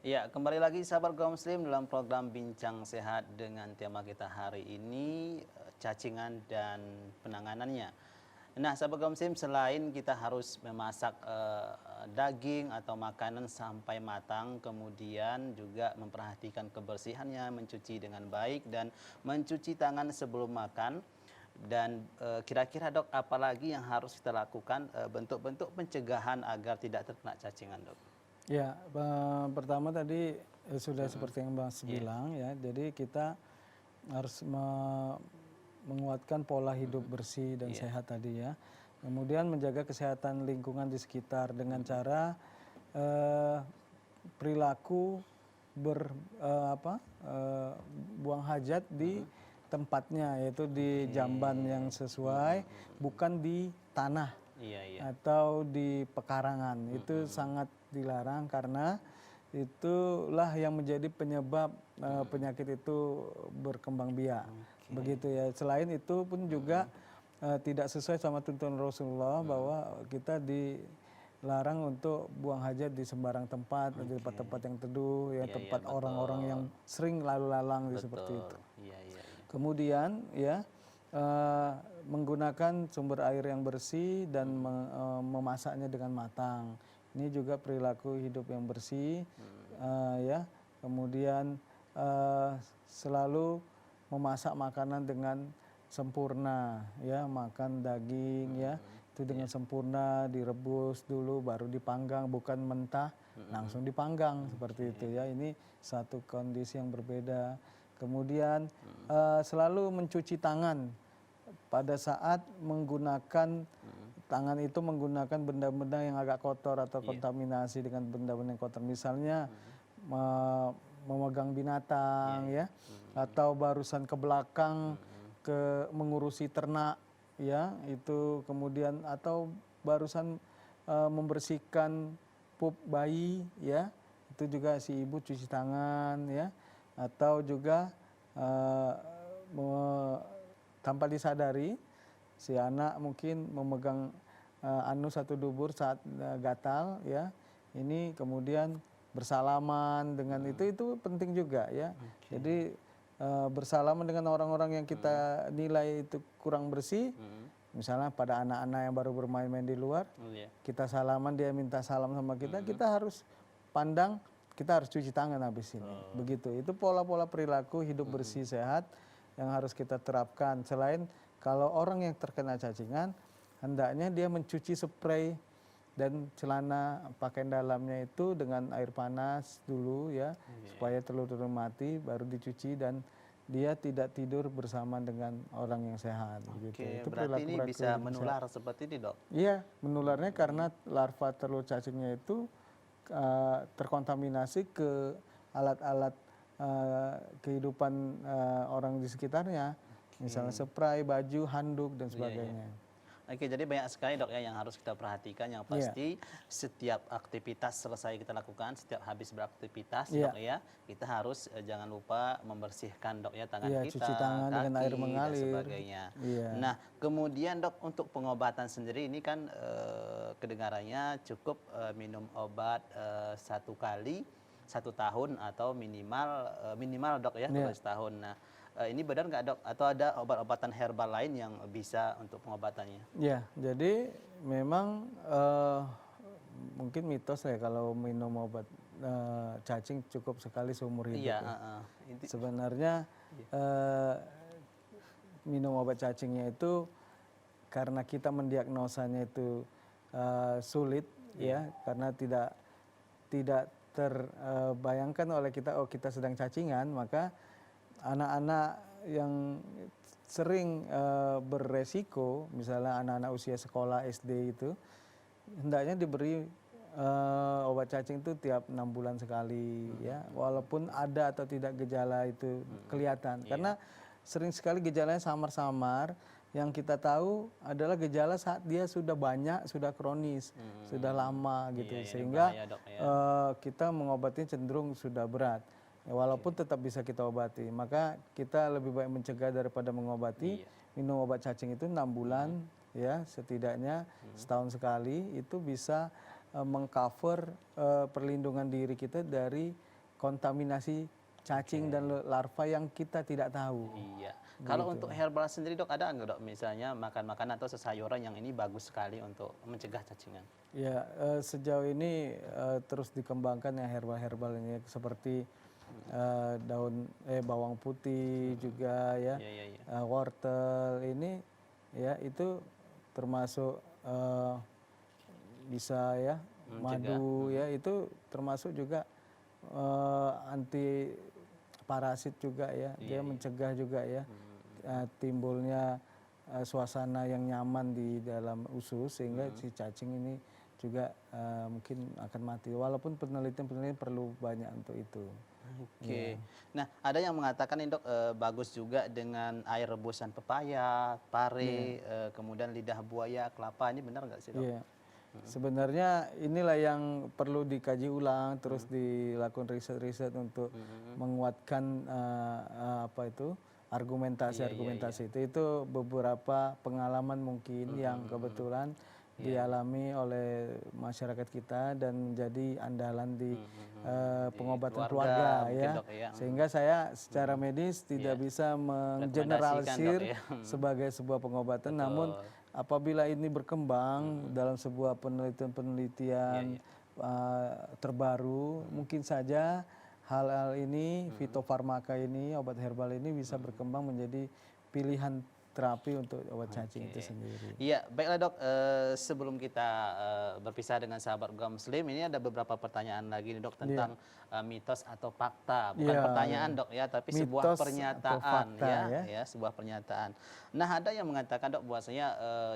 Ya, kembali lagi sahabat kaum muslim dalam program Bincang Sehat dengan tema kita hari ini cacingan dan penanganannya. Nah, sahabat kaum muslim, selain kita harus memasak daging atau makanan sampai matang, kemudian juga memperhatikan kebersihannya, mencuci dengan baik dan mencuci tangan sebelum makan. Dan kira-kira dok, apalagi yang harus kita lakukan bentuk-bentuk pencegahan agar tidak terkena cacingan, dok? Ya, pertama tadi sudah seperti yang Mas bilang ya. Jadi kita harus menguatkan pola hidup bersih dan sehat tadi ya. Kemudian menjaga kesehatan lingkungan di sekitar dengan cara perilaku buang hajat di tempatnya, yaitu di jamban yang sesuai, bukan di tanah Iya, iya. atau di pekarangan. Itu sangat dilarang karena itulah yang menjadi penyebab penyakit itu berkembang biak. Begitu ya. Selain itu pun juga tidak sesuai sama tuntunan Rasulullah bahwa kita dilarang untuk buang hajat di sembarang tempat, di tempat-tempat yang teduh, ya, Iya, iya, tempat orang-orang yang sering lalu lalang seperti itu. Iya, iya, iya. Kemudian ya menggunakan sumber air yang bersih dan memasaknya dengan matang. Ini juga perilaku hidup yang bersih, ya. Kemudian selalu memasak makanan dengan sempurna, ya, makan daging, ya, itu dengan sempurna, direbus dulu, baru dipanggang, bukan mentah, langsung dipanggang seperti itu, ya. Ini satu kondisi yang berbeda. Kemudian selalu mencuci tangan pada saat menggunakan tangan itu menggunakan benda-benda yang agak kotor atau kontaminasi dengan benda-benda yang kotor, misalnya memegang binatang, ya, atau barusan ke belakang mengurusi ternak, ya, itu kemudian atau barusan membersihkan pup bayi, ya, itu juga si ibu cuci tangan, ya, atau juga tanpa disadari si anak mungkin memegang anus atau dubur saat gatal, ya, ini kemudian bersalaman dengan itu penting juga, ya. Jadi bersalaman dengan orang-orang yang kita nilai itu kurang bersih, misalnya pada anak-anak yang baru bermain-main di luar, kita salaman, dia minta salam sama kita, kita harus pandang, kita harus cuci tangan habis ini. Begitu. Itu pola-pola perilaku hidup bersih sehat yang harus kita terapkan. Selain kalau orang yang terkena cacingan, hendaknya dia mencuci spray dan celana pakaian dalamnya itu dengan air panas dulu, ya, supaya telur-telur mati, baru dicuci dan dia tidak tidur bersama dengan orang yang sehat. Gitu. Itu Berarti ini bisa menular seperti ini, dok? Iya, menularnya karena larva telur cacingnya itu terkontaminasi ke alat-alat kehidupan orang di sekitarnya, misalnya spray, baju, handuk dan sebagainya. Oke, jadi banyak sekali dok ya yang harus kita perhatikan. Yang pasti setiap aktivitas selesai kita lakukan, setiap habis beraktivitas dok ya, kita harus jangan lupa membersihkan dok ya tangan kita, cuci tangan kaki dengan air mengalir dan sebagainya. Nah, kemudian dok untuk pengobatan sendiri ini kan kedengarannya cukup minum obat 1 kali 1 tahun atau minimal dok ya 2 tahun. Nah, ini benar nggak dok? Atau ada obat-obatan herbal lain yang bisa untuk pengobatannya? Ya, jadi memang mungkin mitos ya kalau minum obat cacing cukup sekali seumur hidup. Iya, sebenarnya minum obat cacingnya itu karena kita mendiagnosanya itu sulit, ya, karena tidak terbayangkan oleh kita, oh kita sedang cacingan, maka anak-anak yang sering beresiko, misalnya anak-anak usia sekolah SD itu, hendaknya diberi obat cacing itu tiap 6 bulan sekali, ya, walaupun ada atau tidak gejala itu kelihatan, karena sering sekali gejalanya samar-samar. Yang kita tahu adalah gejala saat dia sudah banyak, sudah kronis, sudah lama gitu, sehingga kita mengobatinya cenderung sudah berat. Ya, walaupun tetap bisa kita obati, maka kita lebih baik mencegah daripada mengobati. Minum obat cacing itu 6 bulan, ya, setidaknya setahun sekali, itu bisa mengcover perlindungan diri kita dari kontaminasi cacing dan larva yang kita tidak tahu. Iya. Kalau untuk herbal sendiri dok, ada nggak dok misalnya makan-makan atau sayuran yang ini bagus sekali untuk mencegah cacingan? Ya, sejauh ini terus dikembangkan ya herbal-herbal ini seperti bawang putih juga ya, Iya, iya, iya. wortel ini ya itu termasuk bisa ya madu ya itu termasuk juga anti parasit juga ya, dia mencegah juga ya timbulnya suasana yang nyaman di dalam usus sehingga si cacing ini juga mungkin akan mati. Walaupun penelitian perlu banyak untuk itu. Oke. Nah, ada yang mengatakan nih dok, bagus juga dengan air rebusan pepaya, pare, kemudian lidah buaya, kelapa. Ini benar nggak sih dok? Iya. Sebenarnya inilah yang perlu dikaji ulang, terus dilakukan riset-riset untuk menguatkan argumentasi itu beberapa pengalaman mungkin yang kebetulan dialami oleh masyarakat kita dan menjadi andalan di pengobatan keluarga mungkin, ya. dok, ya. Sehingga saya secara medis tidak bisa menggeneralisir Dok, ya. sebagai sebuah pengobatan, namun apabila ini berkembang dalam sebuah penelitian-penelitian terbaru, mungkin saja hal-hal ini, fitofarmaka ini, obat herbal ini bisa berkembang menjadi pilihan terapi untuk obat cacing itu sendiri. Iya, baiklah dok. Sebelum kita berpisah dengan sahabat Gua Muslim, ini ada beberapa pertanyaan lagi nih dok tentang mitos atau fakta. Bukan pertanyaan dok ya, tapi sebuah Mitos atau pernyataan fakta, ya, sebuah pernyataan. Nah, ada yang mengatakan dok bahwasanya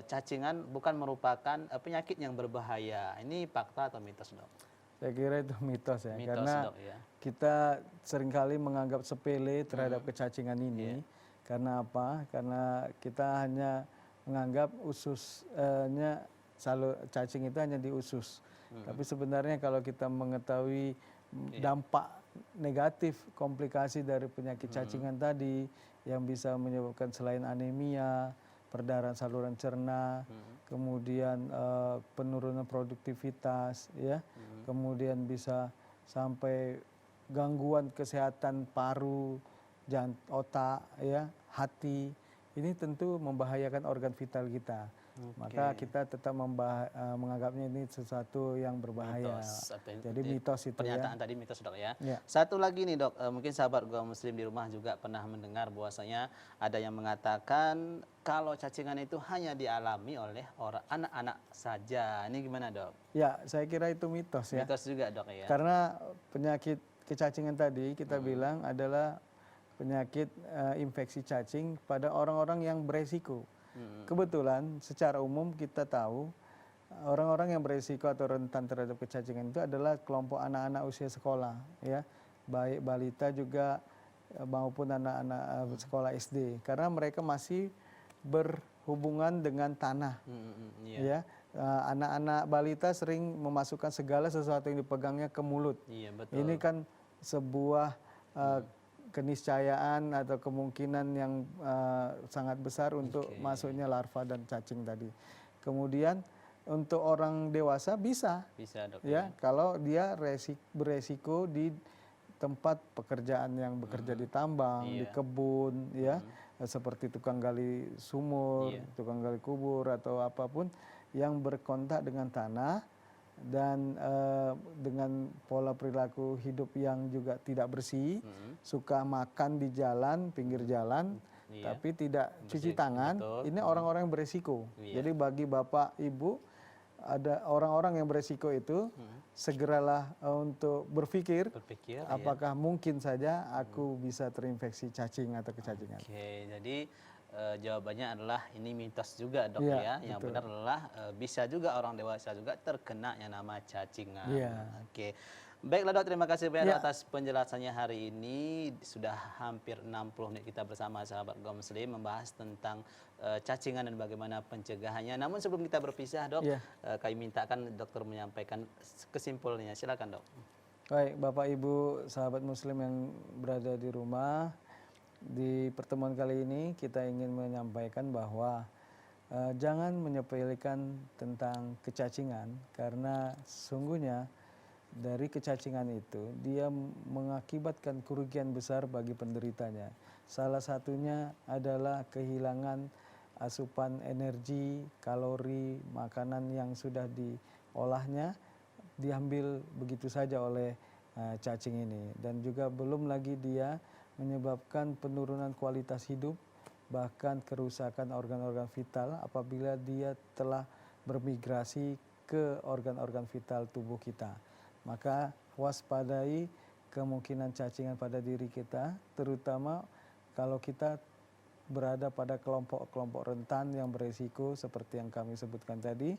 cacingan bukan merupakan penyakit yang berbahaya. Ini fakta atau mitos dok? Saya kira itu mitos ya, Mitos, karena dok, ya. kita seringkali menganggap sepele terhadap kecacingan ini. Karena apa? Karena kita hanya menganggap cacing itu hanya di usus. Tapi sebenarnya kalau kita mengetahui dampak negatif komplikasi dari penyakit cacingan tadi yang bisa menyebabkan selain anemia, perdarahan saluran cerna, kemudian penurunan produktivitas, ya, kemudian bisa sampai gangguan kesehatan paru, otak, ya, hati, ini tentu membahayakan organ vital kita. Maka kita tetap menganggapnya ini sesuatu yang berbahaya. Jadi mitos itu pernyataan ya. tadi mitos dok ya. Satu lagi nih dok, mungkin sahabat Gua Muslim di rumah juga pernah mendengar bahwasanya ada yang mengatakan kalau cacingan itu hanya dialami oleh anak-anak saja. Ini gimana dok? Ya, saya kira itu mitos ya. Mitos juga dok ya. Karena penyakit kecacingan tadi kita bilang adalah penyakit infeksi cacing pada orang-orang yang beresiko. Kebetulan secara umum kita tahu orang-orang yang beresiko atau rentan terhadap kecacingan itu adalah kelompok anak-anak usia sekolah, ya, baik balita juga maupun anak-anak sekolah SD, karena mereka masih berhubungan dengan tanah, ya. Anak-anak balita sering memasukkan segala sesuatu yang dipegangnya ke mulut. Iya, betul. Ini kan sebuah keniscayaan atau kemungkinan yang sangat besar untuk masuknya larva dan cacing tadi. Kemudian untuk orang dewasa bisa dok, ya, kalau dia beresiko di tempat pekerjaan yang bekerja di tambang, di kebun, ya, seperti tukang gali sumur, tukang gali kubur atau apapun yang berkontak dengan tanah dan dengan pola perilaku hidup yang juga tidak bersih, suka makan di jalan, pinggir jalan, tapi tidak cuci tangan, ini orang-orang yang beresiko. Jadi bagi bapak ibu, ada orang-orang yang beresiko itu, segeralah untuk berpikir apakah mungkin saja aku bisa terinfeksi cacing atau kecacingan. Oke, jadi jawabannya adalah ini mitos juga dok ya. Yang benar adalah bisa juga orang dewasa juga terkena yang nama cacingan. Oke. Baiklah dok, terima kasih banyak atas penjelasannya hari ini. Sudah hampir 60 menit kita bersama sahabat Gua Muslim membahas tentang cacingan dan bagaimana pencegahannya. Namun sebelum kita berpisah dok, kami mintakan dokter menyampaikan kesimpulannya. Silakan dok. Baik, Bapak Ibu sahabat Muslim yang berada di rumah, di pertemuan kali ini kita ingin menyampaikan bahwa jangan menyepelekan tentang kecacingan, karena sesungguhnya dari kecacingan itu dia mengakibatkan kerugian besar bagi penderitanya. Salah satunya adalah kehilangan asupan energi, kalori, makanan yang sudah diolahnya diambil begitu saja oleh cacing ini, dan juga belum lagi dia menyebabkan penurunan kualitas hidup, bahkan kerusakan organ-organ vital apabila dia telah bermigrasi ke organ-organ vital tubuh kita. Maka waspadai kemungkinan cacingan pada diri kita, terutama kalau kita berada pada kelompok-kelompok rentan yang beresiko seperti yang kami sebutkan tadi,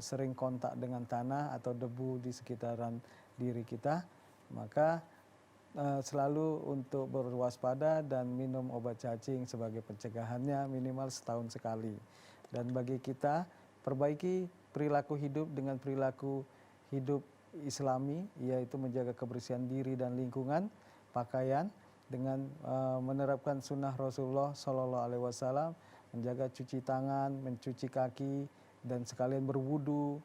sering kontak dengan tanah atau debu di sekitaran diri kita, maka selalu untuk berwaspada dan minum obat cacing sebagai pencegahannya minimal setahun sekali. Dan bagi kita, perbaiki perilaku hidup dengan perilaku hidup Islami, yaitu menjaga kebersihan diri dan lingkungan, pakaian, dengan menerapkan sunnah Rasulullah Shallallahu Alaihi Wasallam, menjaga cuci tangan, mencuci kaki, dan sekalian berwudu,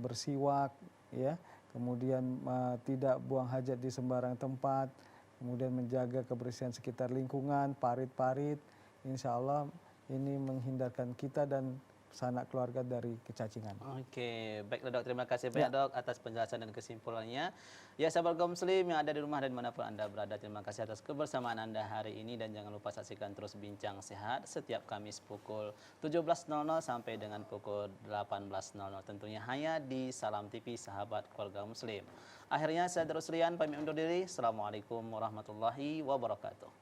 bersiwak, ya, kemudian tidak buang hajat di sembarang tempat, kemudian menjaga kebersihan sekitar lingkungan, parit-parit, insya Allah ini menghindarkan kita dan sanak keluarga dari kecacingan. Oke, baiklah dok, terima kasih banyak dok atas penjelasan dan kesimpulannya. Ya sahabat kaum muslim yang ada di rumah dan dimanapun Anda berada, terima kasih atas kebersamaan Anda hari ini, dan jangan lupa saksikan terus Bincang Sehat setiap Kamis pukul 17.00 sampai dengan pukul 18.00 tentunya hanya di Salam TV Sahabat Keluarga Muslim. Akhirnya saya Darus Rian pamit undur diri. Assalamualaikum warahmatullahi wabarakatuh.